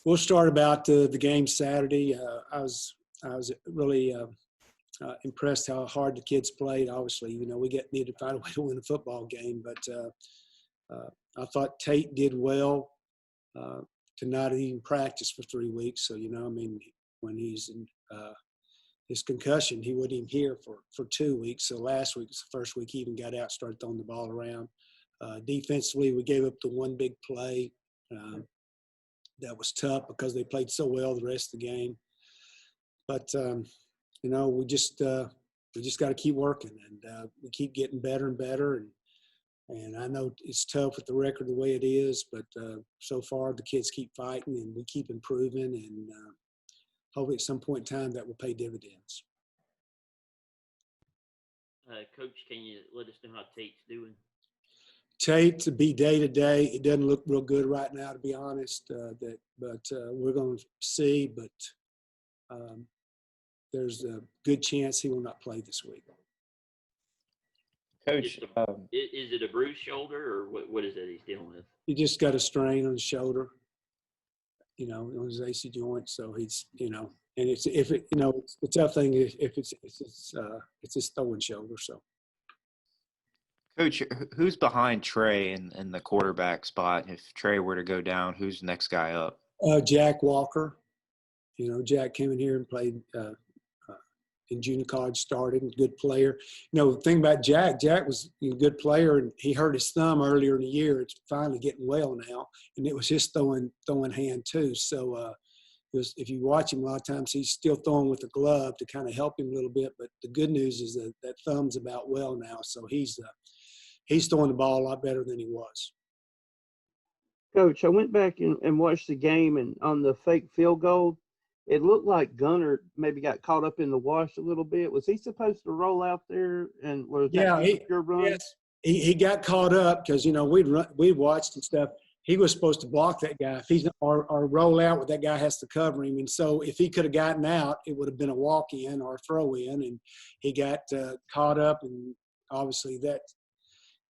We'll start about the game Saturday. I was really impressed how hard the kids played. Obviously, you know, we need to find a way to win a football game, but I thought Tate did well to not even practice for 3 weeks. So, you know, I mean, when he's in his concussion, he wasn't even here for 2 weeks. So last week was the first week he even got out, started throwing the ball around. Defensively, we gave up the one big play. That was tough because they played so well the rest of the game. But, you know, we just got to keep working, and we keep getting better and better. And I know it's tough with the record the way it is, but so far the kids keep fighting and we keep improving, and hopefully at some point in time that will pay dividends. Coach, can you let us know how Tate's doing? Tate, to be day to day, it doesn't look real good right now, to be honest. But we're going to see. But there's a good chance he will not play this week. Coach, is it a bruised shoulder, or what is it he's dealing with? He just got a strain on his shoulder, you know, on his AC joint. So he's, you know, and it's the tough thing is if it's his throwing shoulder. So. Coach, who's behind Trey in the quarterback spot? If Trey were to go down, who's the next guy up? Jack Walker. You know, Jack came in here and played in junior college, started, good player. You know, the thing about Jack was a good player, and he hurt his thumb earlier in the year. It's finally getting well now, and it was his throwing hand too. So if you watch him, a lot of times he's still throwing with a glove to kind of help him a little bit. But the good news is that thumb's about well now, so he's throwing the ball a lot better than he was. Coach, I went back and watched the game, and on the fake field goal, it looked like Gunner maybe got caught up in the wash a little bit. Was he supposed to roll out there, and was that your run? Yes, he got caught up because, you know, we watched and stuff. He was supposed to block that guy. If he's or roll out, where that guy has to cover him. And so if he could have gotten out, it would have been a walk in or a throw in, and he got caught up, and obviously that.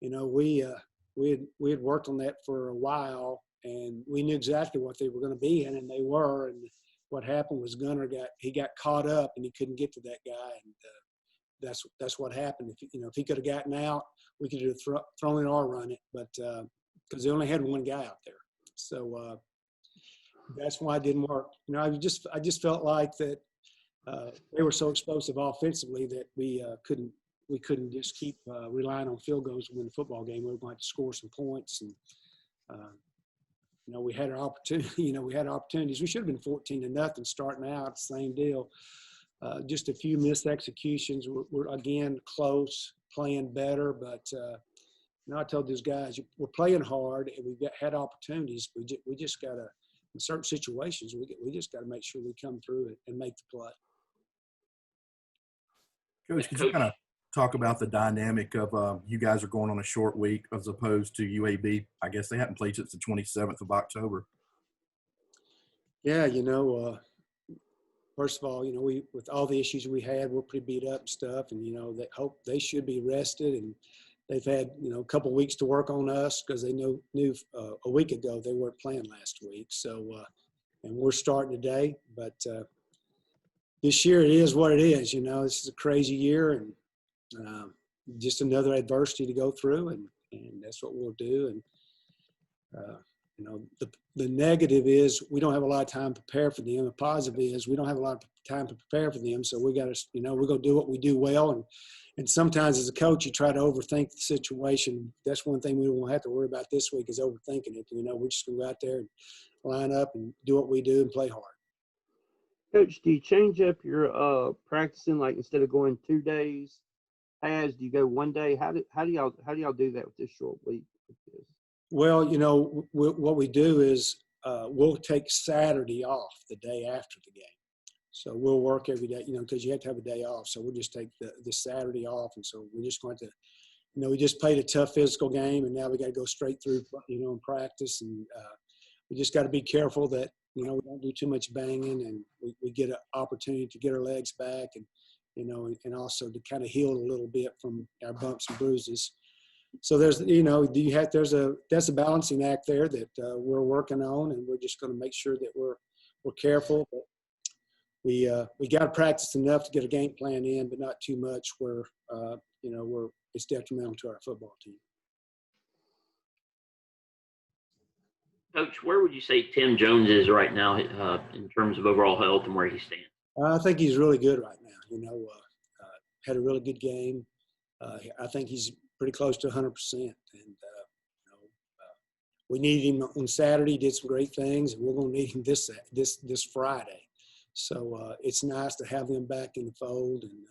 You know, we had worked on that for a while, and we knew exactly what they were going to be in, and they were. And what happened was Gunner got caught up, and he couldn't get to that guy, and that's what happened. If he could have gotten out, we could have thrown it or run it, but because they only had one guy out there, so that's why it didn't work. You know, I just felt like that they were so explosive offensively that we couldn't just keep relying on field goals to win the football game. We were going to score some points, and you know, we had our opportunity. You know, we had opportunities. We should have been 14-0 starting out. Same deal. Just a few missed executions. We're again close, playing better, but you know, I told these guys, we're playing hard, and we've had opportunities. We just got to, in certain situations, we just got to make sure we come through it and make the play. Coach, could you kind of talk about the dynamic of you guys are going on a short week as opposed to UAB? I guess they haven't played since the 27th of October. Yeah, you know, first of all, you know, with all the issues we had, we're pretty beat up and stuff, and, you know, they should be rested, and they've had, you know, a couple of weeks to work on us because they knew a week ago they weren't playing last week. So, and we're starting today, but this year it is what it is. You know, this is a crazy year, and just another adversity to go through, and that's what we'll do. And you know, the negative is we don't have a lot of time to prepare for them. The positive is we don't have a lot of time to prepare for them, so we got to, you know, we're going to do what we do well. And sometimes as a coach, you try to overthink the situation. That's one thing we won't have to worry about this week is overthinking it. You know, we're just going to go out there and line up and do what we do and play hard. Coach, do you change up your practicing, like instead of going 2 days, do you go 1 day? How do y'all do that with this short week? Well, you know, what we do is we'll take Saturday off the day after the game. So we'll work every day, you know, because you have to have a day off. So we'll just take the Saturday off. And so we're just going to, you know, we just played a tough physical game, and now we got to go straight through, you know, and practice. And we just got to be careful that, you know, we don't do too much banging, and we get an opportunity to get our legs back, and, you know, and also to kind of heal a little bit from our bumps and bruises. So there's, you know, that's a balancing act there that we're working on, and we're just going to make sure that we're we're careful. But we got to practice enough to get a game plan in, but not too much where it's detrimental to our football team. Coach, where would you say Tim Jones is right now in terms of overall health and where he stands? I think he's really good right now. Had a really good game. I think he's pretty close to 100%. And we need him on Saturday. He did some great things, and we're going to need him this Friday. So it's nice to have him back in the fold. And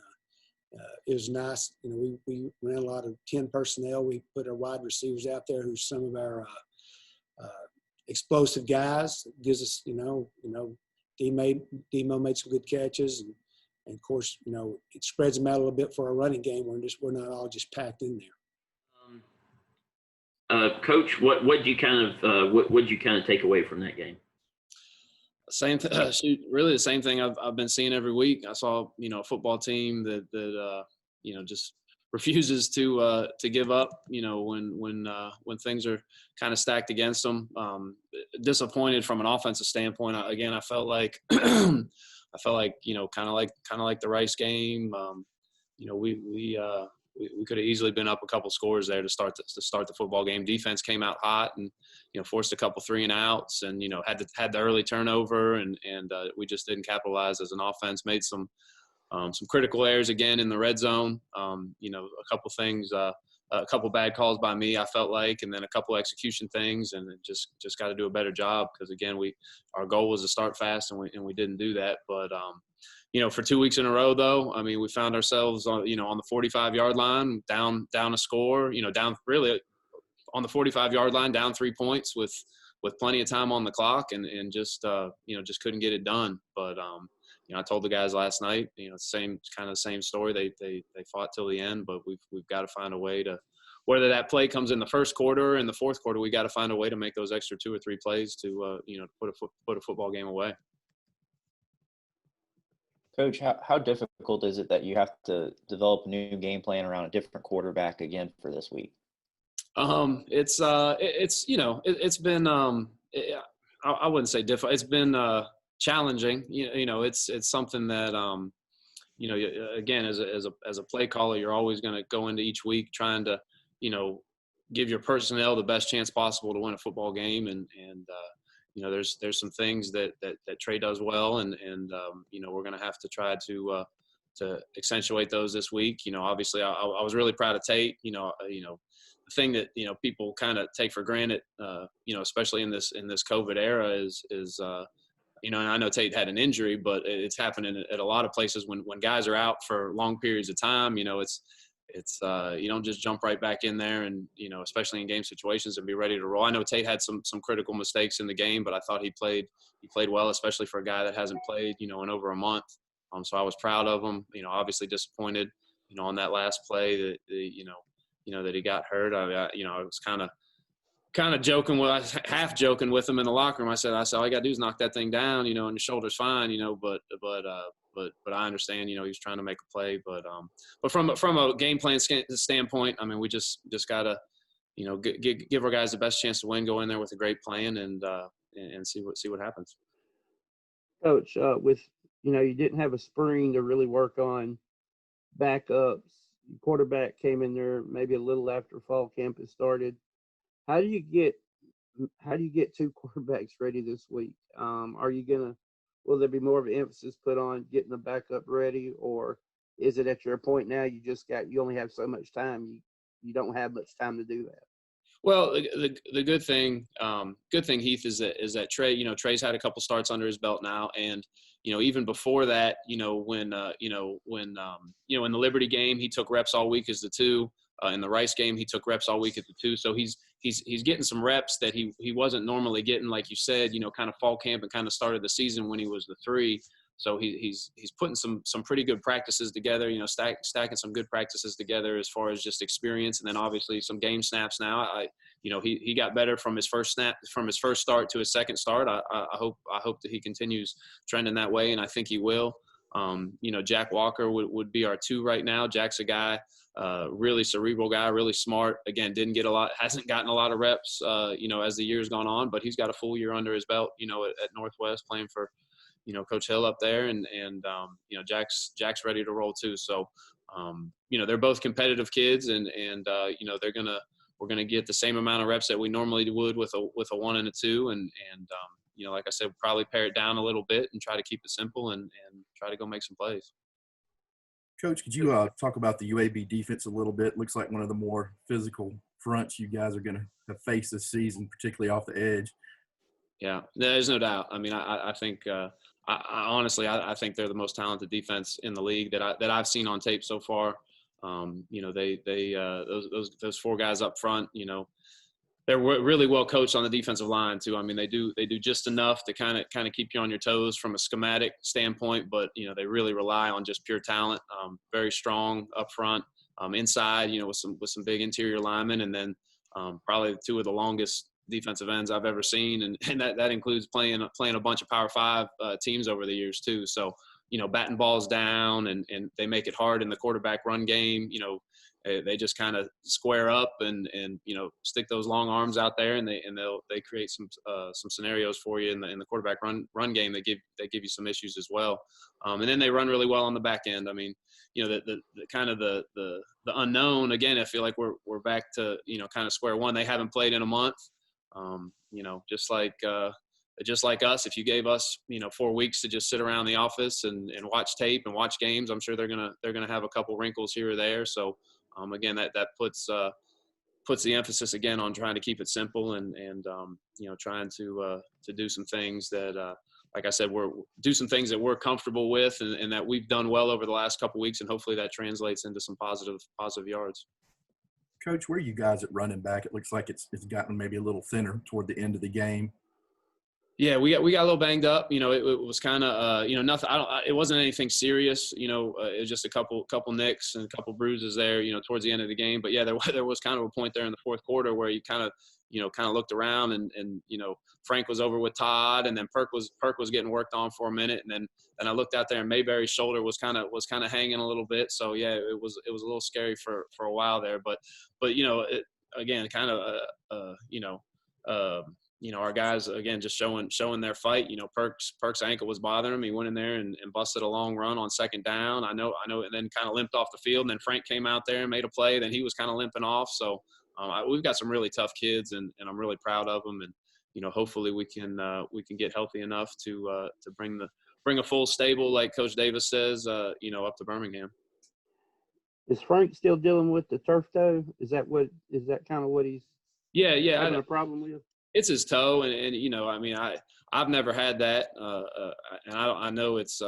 it was nice. We ran a lot of 10 personnel. We put our wide receivers out there, who's some of our explosive guys. It gives us, Demo made some good catches, and of course, it spreads them out a little bit for our running game. We're not all just packed in there. Coach, what you kind of take away from that game? Really the same thing I've been seeing every week. I saw a football team that just refuses to give up, when things are kind of stacked against them. Disappointed from an offensive standpoint. I felt like kind of like the Rice game. We could have easily been up a couple scores there to start the football game. Defense came out hot and forced a couple 3-and-outs, and had the early turnover, and we just didn't capitalize as an offense. Made some critical errors again in the red zone. A couple things, a couple bad calls by me, I felt like, and then a couple execution things, and just got to do a better job because again, our goal was to start fast, and we didn't do that. But for 2 weeks in a row, though, we found ourselves on the 45-yard line, down a score, down really on the 45-yard line, down 3 points with plenty of time on the clock, and just couldn't get it done. But I told the guys last night, the same story. They fought till the end, but we've got to find a way to, whether that play comes in the first quarter or in the fourth quarter, we got to find a way to make those extra 2 or 3 plays to put a football game away. Coach, how difficult is it that you have to develop a new game plan around a different quarterback again for this week? It's been I wouldn't say difficult. It's been challenging. It's something that again, as a play caller, you're always going to go into each week trying to give your personnel the best chance possible to win a football game, and there's some things that Trey does well, and we're going to have to try to accentuate those this week. Obviously I was really proud of Tate. The thing that people kind of take for granted, especially in this COVID era, is and I know Tate had an injury, but it's happening at a lot of places when guys are out for long periods of time. It's you don't just jump right back in there, and especially in game situations, and be ready to roll. I know Tate had some critical mistakes in the game, but I thought he played well, especially for a guy that hasn't played in over a month. So I was proud of him. Obviously disappointed on that last play that that he got hurt. I was kind of joking half joking with him in the locker room. I said all you got to do is knock that thing down, and your shoulder's fine, but I understand, he was trying to make a play, but from a game plan standpoint, we just got to, give our guys the best chance to win, go in there with a great plan, and see what happens. Coach, with you didn't have a spring to really work on backups. Quarterback came in there maybe a little after fall camp had started. How do you get 2 quarterbacks ready this week? Will there be more of an emphasis put on getting the backup ready, or is it at your point now you only have so much time, you don't have much time to do that? Well, the good thing, Heath, is that Trey, Trey's had a couple starts under his belt now, and even before that, when in the Liberty game he took reps all week as the 2. In the Rice game he took reps all week at the 2. So he's getting some reps that he wasn't normally getting, like you said, kind of fall camp and kind of started the season when he was the 3. So he's putting some pretty good practices together, stacking some good practices together as far as just experience, and then obviously some game snaps now. He got better from his first start to his second start. I hope that he continues trending that way, and I think he will. Jack Walker would be our 2 right now. Jack's a guy, really cerebral guy, really smart. Again, hasn't gotten a lot of reps, as the year's gone on, but he's got a full year under his belt, at Northwest, playing for Coach Hill up there, and Jack's ready to roll too. So they're both competitive kids, and we're gonna get the same amount of reps that we normally would with a 1 and a 2, and like I said, we'll probably pare it down a little bit and try to keep it simple and try to go make some plays. Coach, could you talk about the UAB defense a little bit? Looks like one of the more physical fronts you guys are going to have faced this season, particularly off the edge. Yeah, there's no doubt. I mean, I think honestly, I think they're the most talented defense in the league that I've seen on tape so far. Those 4 guys up front, they're really well coached on the defensive line too. I mean, they do just enough to kind of keep you on your toes from a schematic standpoint, but they really rely on just pure talent. Very strong up front, inside, with some big interior linemen, and then probably 2 of the longest defensive ends I've ever seen, and that includes playing a bunch of Power 5 teams over the years too. So batting balls down, and they make it hard in the quarterback run game. They just kind of square up and stick those long arms out there, and they create some scenarios for you in the quarterback run game that give you some issues as well. And then they run really well on the back end. I mean, the kind of the unknown again. I feel like we're back to kind of square one. They haven't played in a month. Just like us, if you gave us 4 weeks to just sit around the office and watch tape and watch games, I'm sure they're gonna have a couple wrinkles here or there. So again, that puts the emphasis again on trying to keep it simple and trying to do some things that like I said, do some things that we're comfortable with and that we've done well over the last couple weeks, and hopefully that translates into some positive yards. Coach, where are you guys at running back? It looks like it's gotten maybe a little thinner toward the end of the game. Yeah, we got a little banged up. It was kind of nothing. It wasn't anything serious. It was just a couple nicks and a couple bruises there. Towards the end of the game. But yeah, there was kind of a point there in the fourth quarter where you kind of looked around and Frank was over with Todd, and then Perk was getting worked on for a minute, and then I looked out there and Mayberry's shoulder was kind of hanging a little bit. So yeah, it was a little scary for a while there. But again, kind of our guys again just showing their fight. Perk's ankle was bothering him. He went in there and busted a long run on second down. I know, and then kind of limped off the field. And then Frank came out there and made a play. Then he was kind of limping off. So we've got some really tough kids, and I'm really proud of them. And hopefully we can get healthy enough to bring a full stable, like Coach Davis says, up to Birmingham. Is Frank still dealing with the turf toe? Is that kind of what he's having a problem with? It's his toe, and I mean, I've never had that, and I know it's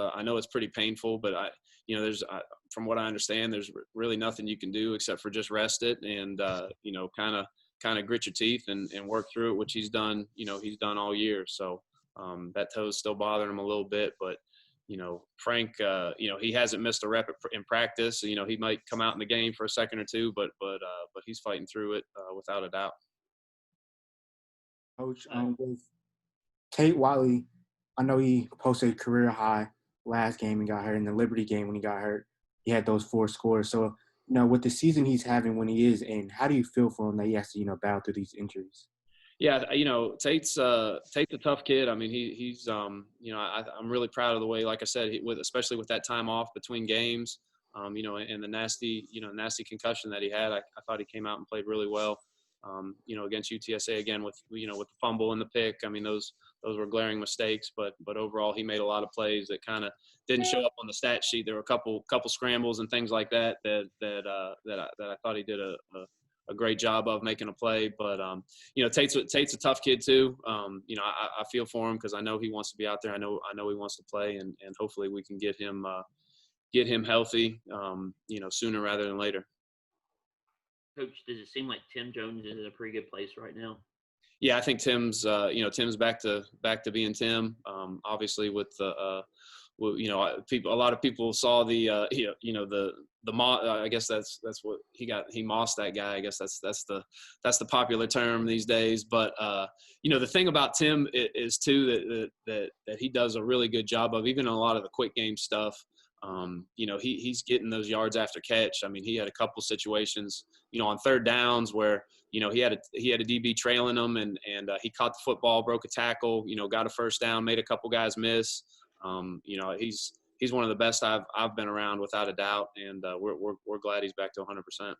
pretty painful, but there's from what I understand, there's really nothing you can do except for just rest it and kind of grit your teeth and work through it, which he's done all year. So that toe's still bothering him a little bit, but Frank, he hasn't missed a rep in practice. He might come out in the game for a second or two, but he's fighting through it without a doubt. Coach, with Tate Wiley, I know he posted a career high last game and got hurt. In the Liberty game when he got hurt, he had those 4 scores. So, with the season he's having when he is in, how do you feel for him that he has to, battle through these injuries? Yeah, Tate's a tough kid. I mean, he's I'm really proud of the way, like I said, especially with that time off between games, and the nasty concussion that he had. I thought he came out and played really well. Against UTSA again with the fumble and the pick. I mean, those were glaring mistakes, but overall he made a lot of plays that kind of didn't show up on the stat sheet. There were a couple scrambles and things like that I thought he did a great job of making a play. But Tate's a tough kid too. I feel for him because I know he wants to be out there. I know he wants to play, and hopefully we can get him healthy sooner rather than later. Coach, does it seem like Tim Jones is in a pretty good place right now? Yeah, I think Tim's back to being Tim. Obviously, with a lot of people saw the I guess that's what he got. He mossed that guy. I guess that's the popular term these days. But the thing about Tim is too that he does a really good job of, even in a lot of the quick game stuff. He's getting those yards after catch. I mean, he had a couple situations, on third downs where, he had a DB trailing him and he caught the football, broke a tackle, got a first down, made a couple guys miss. You know, he's one of the best I've been around without a doubt, and we're glad he's back to 100%.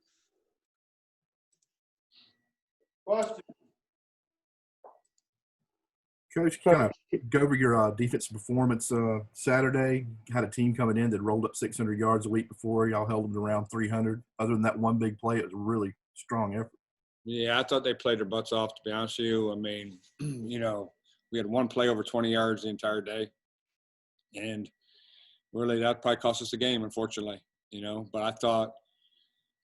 Coach, kind of go over your defensive performance Saturday. Had a team coming in that rolled up 600 yards a week before. Y'all held them to around 300. Other than that one big play, it was a really strong effort. Yeah, I thought they played their butts off, to be honest with you. I mean, you know, we had one play over 20 yards the entire day. And really that probably cost us the game, unfortunately, you know. But I thought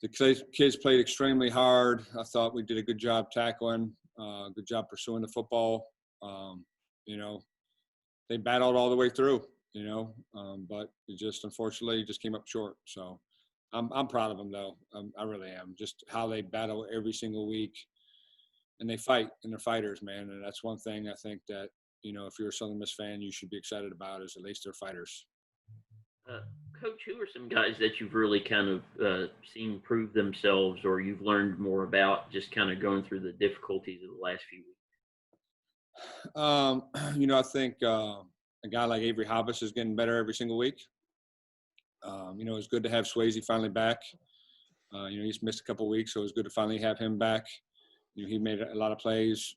the kids played extremely hard. I thought we did a good job tackling, good job pursuing the football. You know, they battled all the way through, you know, but it just unfortunately just came up short. So I'm proud of them, though. I really am. Just how they battle every single week, and they fight, and they're fighters, man. And that's one thing I think that, you know, if you're a Southern Miss fan, you should be excited about is at least they're fighters. Coach, who are some guys that you've really kind of seen prove themselves, or you've learned more about just kind of going through the difficulties of the last few weeks? You know, I think a guy like Averie Habas is getting better every single week. You know, it's good to have Swayze finally back. You know, he's missed a couple of weeks, so it's good to finally have him back. You know, he made a lot of plays.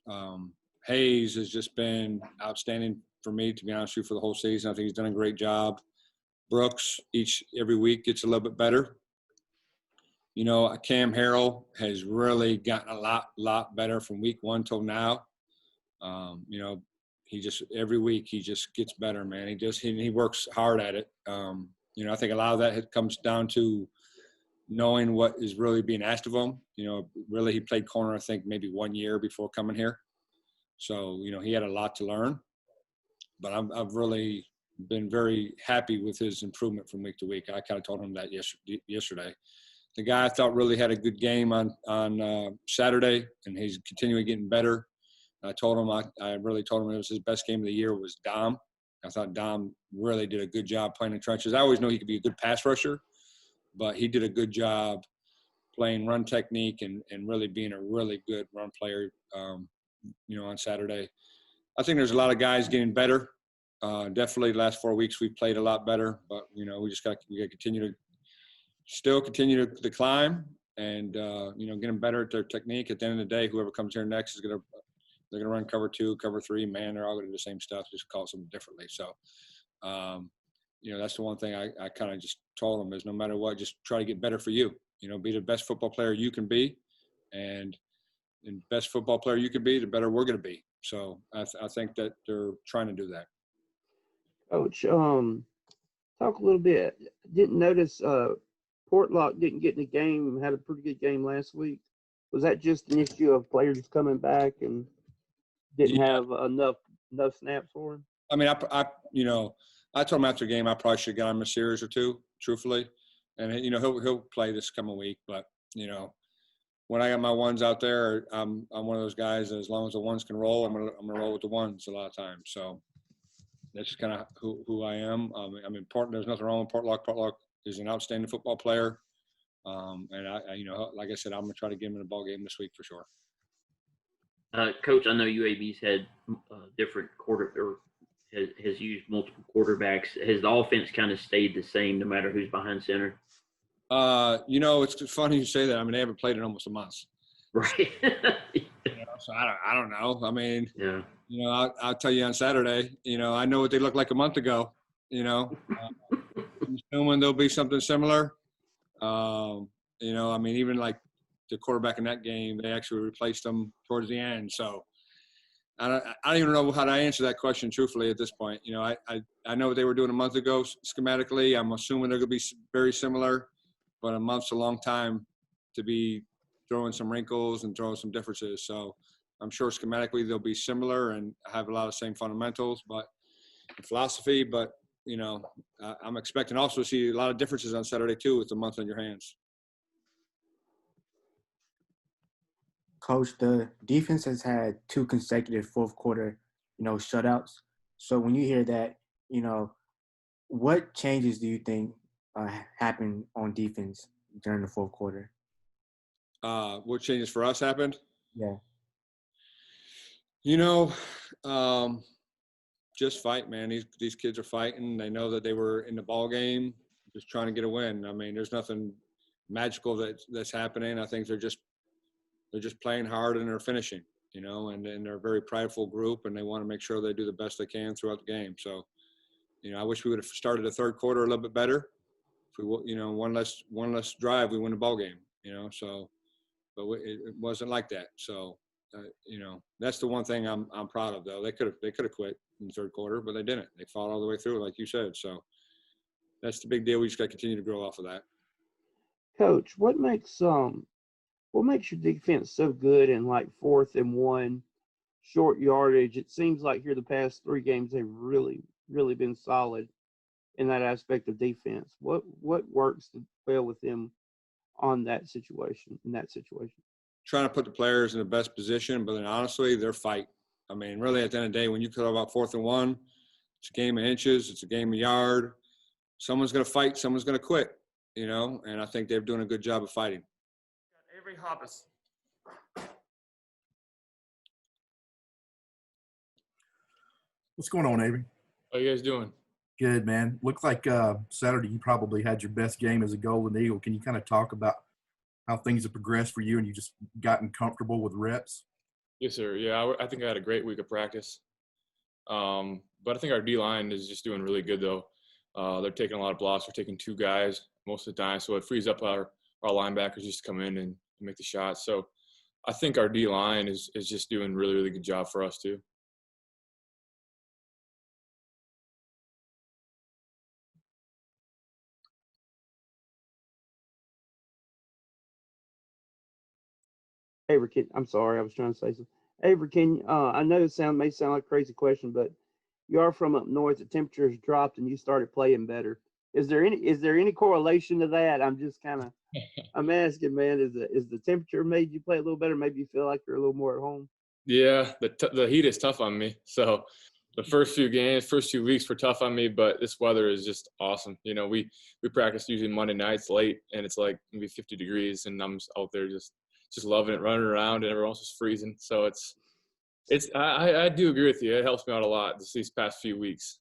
Hayes has just been outstanding for me, to be honest with you, for the whole season. I think he's done a great job. Brooks, every week gets a little bit better. You know, Cam Harrell has really gotten a lot better from week 1 till now. You know, every week he just gets better, man. He works hard at it. You know, I think a lot of that comes down to knowing what is really being asked of him. You know, really he played corner, I think, maybe 1 year before coming here. So, you know, he had a lot to learn. But I've really been very happy with his improvement from week to week. I kind of told him that yesterday. The guy I thought really had a good game on Saturday, and he's continually getting better. I told him, I really told him it was his best game of the year was Dom. I thought Dom really did a good job playing in trenches. I always knew he could be a good pass rusher, but he did a good job playing run technique and really being a really good run player, you know, on Saturday. I think there's a lot of guys getting better. Definitely the last 4 weeks we've played a lot better, but, you know, we got to continue to climb and, you know, getting better at their technique. At the end of the day, whoever comes here next they're going to run cover 2, cover 3, man. They're all going to do the same stuff, just call something differently. So, you know, that's the one thing I kind of just told them is no matter what, just try to get better for you. You know, be the best football player you can be, and best football player you can be, the better we're going to be. So I think that they're trying to do that. Coach, talk a little bit. Didn't notice Portlock didn't get in the game. Had a pretty good game last week. Was that just an issue of players coming back and didn't have enough snaps for him? I mean, you know, I told him after the game I probably should have got him a series or 2, truthfully, and you know he'll play this coming week. But you know, when I got my ones out there, I'm one of those guys. As long as the ones can roll, I'm gonna roll with the ones a lot of times. So that's just kind of who I am. I mean, there's nothing wrong with Portlock. Portlock is an outstanding football player, and I, you know, like I said, I'm gonna try to get him in a ball game this week for sure. Coach, I know UAB's had different has used multiple quarterbacks. Has the offense kind of stayed the same no matter who's behind center? You know, it's funny you say that. I mean, they haven't played in almost a month. Right. You know, so I don't know. I mean, Yeah. You know, I'll tell you on Saturday, you know, I know what they looked like a month ago, you know. I'm assuming there'll be something similar. You know, I mean, even like the quarterback in that game, they actually replaced them towards the end. So I don't even know how to answer that question truthfully at this point. You know, I know what they were doing a month ago schematically. I'm assuming they're going to be very similar, but a month's a long time to be throwing some wrinkles and throwing some differences. So I'm sure schematically they'll be similar and have a lot of same fundamentals, but philosophy. But you know, I'm expecting also to see a lot of differences on Saturday too with the month on your hands. Coach, the defense has had 2 consecutive fourth quarter, you know, shutouts. So when you hear that, you know, what changes do you think happened on defense during the fourth quarter? What changes for us happened? Yeah. You know, just fight, man. These kids are fighting. They know that they were in the ball game, just trying to get a win. I mean, there's nothing magical that's happening. I think they're just playing hard and they're finishing, you know, and they're a very prideful group and they want to make sure they do the best they can throughout the game. So, you know, I wish we would have started the third quarter a little bit better. If we, you know, one less drive, we win the ball game, you know. So, but it wasn't like that. So, you know, that's the one thing I'm proud of, though. They could have quit in the third quarter, but they didn't. They fought all the way through, like you said. So, that's the big deal. We just got to continue to grow off of that. Coach, what makes your defense so good in like 4th and 1 short yardage? It seems like here the past 3 games they've really been solid in that aspect of defense. What works well with them on that situation, Trying to put the players in the best position, but then honestly, they're fighting. I mean, really, at the end of the day, when you cut about 4th and 1, it's a game of inches, it's a game of yard. Someone's going to fight, someone's going to quit, you know, and I think they're doing a good job of fighting. Averie Habas. What's going on, Avery? How you guys doing? Good, man. Looked like Saturday you probably had your best game as a Golden Eagle. Can you kind of talk about how things have progressed for you and you just gotten comfortable with reps? Yes, sir. Yeah, I think I had a great week of practice. But I think our D-line is just doing really good, though. They're taking a lot of blocks. They're taking 2 guys most of the time, so it frees up our linebackers just to come in and make the shots. So I think our D-line is just doing really, really good job for us, too. Avery, I'm sorry, I was trying to say something. Avery, I know it may sound like a crazy question, but you are from up north. The temperatures dropped and you started playing better. Is there any correlation to that? I'm just I'm asking, man. Is the temperature made you play a little better? Maybe you feel like you're a little more at home. Yeah, the heat is tough on me. So the first few weeks were tough on me, but this weather is just awesome. You know, we practice usually Monday nights late, and it's like maybe 50 degrees, and I'm out there just loving it, running around, and everyone else is freezing. So I do agree with you. It helps me out a lot these past few weeks.